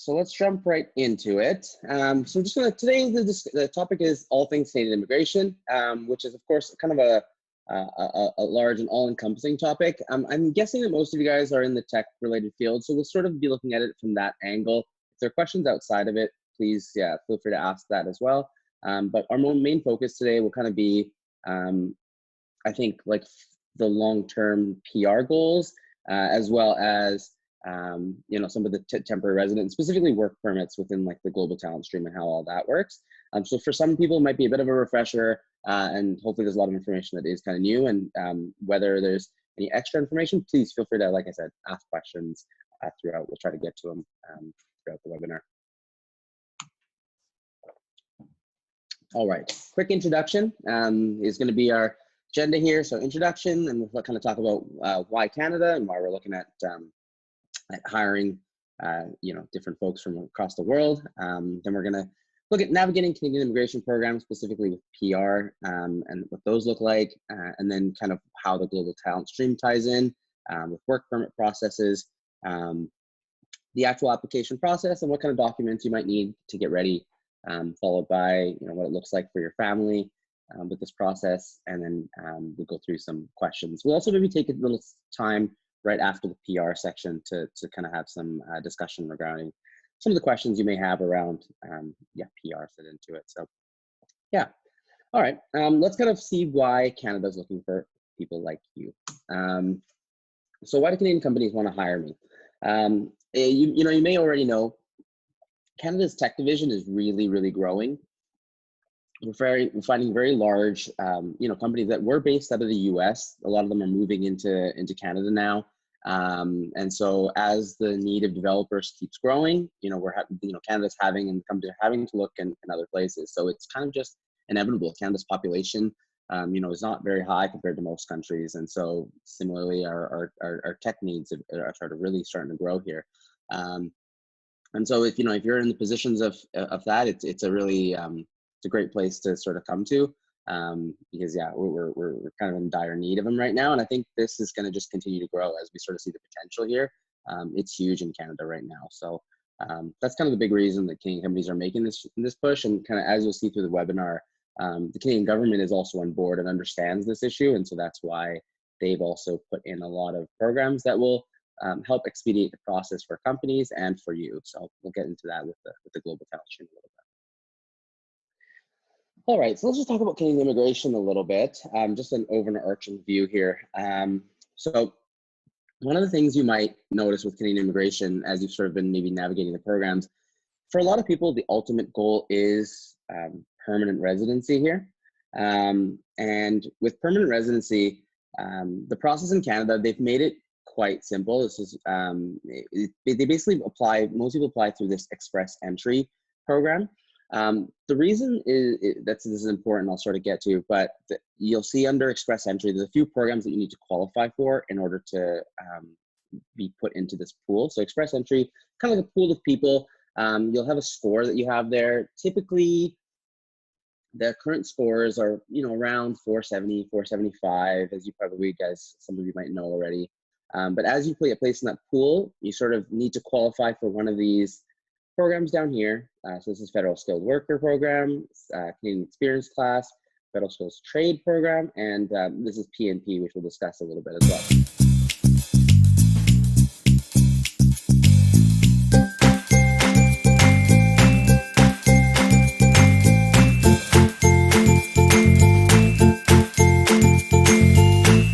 so let's jump right into it. So just gonna, today the topic is all things Canadian immigration, which is of course kind of a large and all-encompassing topic. I'm guessing that most of you guys are in the tech-related field, so we'll sort of be looking at it from that angle. If there are questions outside of it, please, yeah, feel free to ask that as well. But our main focus today will kind of be, I think, like the long-term PR goals, as well as some of the temporary residents, specifically work permits within like the global talent stream and how all that works. So for some people, it might be a bit of a refresher, and hopefully there's a lot of information that is kind of new. And whether there's any extra information, please feel free to, like I said, ask questions throughout. We'll try to get to them throughout the webinar. All right, quick introduction is going to be our agenda here. So introduction, and we'll kind of talk about why Canada and why we're looking at hiring different folks from across the world. Then we're going to look at navigating Canadian immigration programs, specifically with PR, and what those look like, and then kind of how the global talent stream ties in with work permit processes, the actual application process, and what kind of documents you might need to get ready, followed by what it looks like for your family with this process, and then we'll go through some questions. We'll also maybe take a little time right after the PR section to kind of have some discussion regarding some of the questions you may have around PR fit into it. So yeah, all right, let's kind of see why Canada's looking for people like you. So why do Canadian companies want to hire me? You may already know Canada's tech division is really growing. We're finding very large, companies that were based out of the U.S. A lot of them are moving into Canada now, and so as the need of developers keeps growing, Canada's having and companies are having to look in other places. So it's kind of just inevitable. Canada's population, is not very high compared to most countries, and so similarly, our tech needs are starting to grow here. And so if you're in the positions of that, it's a really it's a great place to sort of come to, because we're kind of in dire need of them right now, and I think this is going to just continue to grow as we sort of see the potential here. It's huge in Canada right now, so that's kind of the big reason that Canadian companies are making this push. And kind of as you'll see through the webinar, the Canadian government is also on board and understands this issue, and so that's why they've also put in a lot of programs that will help expedite the process for companies and for you. So we'll get into that with the global talent stream a little bit. All right, so let's just talk about Canadian immigration a little bit, just an overarching view here. So one of the things you might notice with Canadian immigration as you've sort of been maybe navigating the programs, for a lot of people, the ultimate goal is permanent residency here. And with permanent residency, the process in Canada, they've made it quite simple. This is they basically most people apply through this express entry program. The reason this is important, I'll sort of get to, but you'll see under express entry, there's a few programs that you need to qualify for in order to be put into this pool. So express entry, kind of like a pool of people. You'll have a score that you have there. Typically, the current scores are, around 470, 475, as you probably some of you might know already. But as you play a place in that pool, you sort of need to qualify for one of these programs down here. So this is Federal Skilled Worker Program, Canadian Experience Class, Federal Skills Trade Program, and this is PNP, which we'll discuss a little bit as well.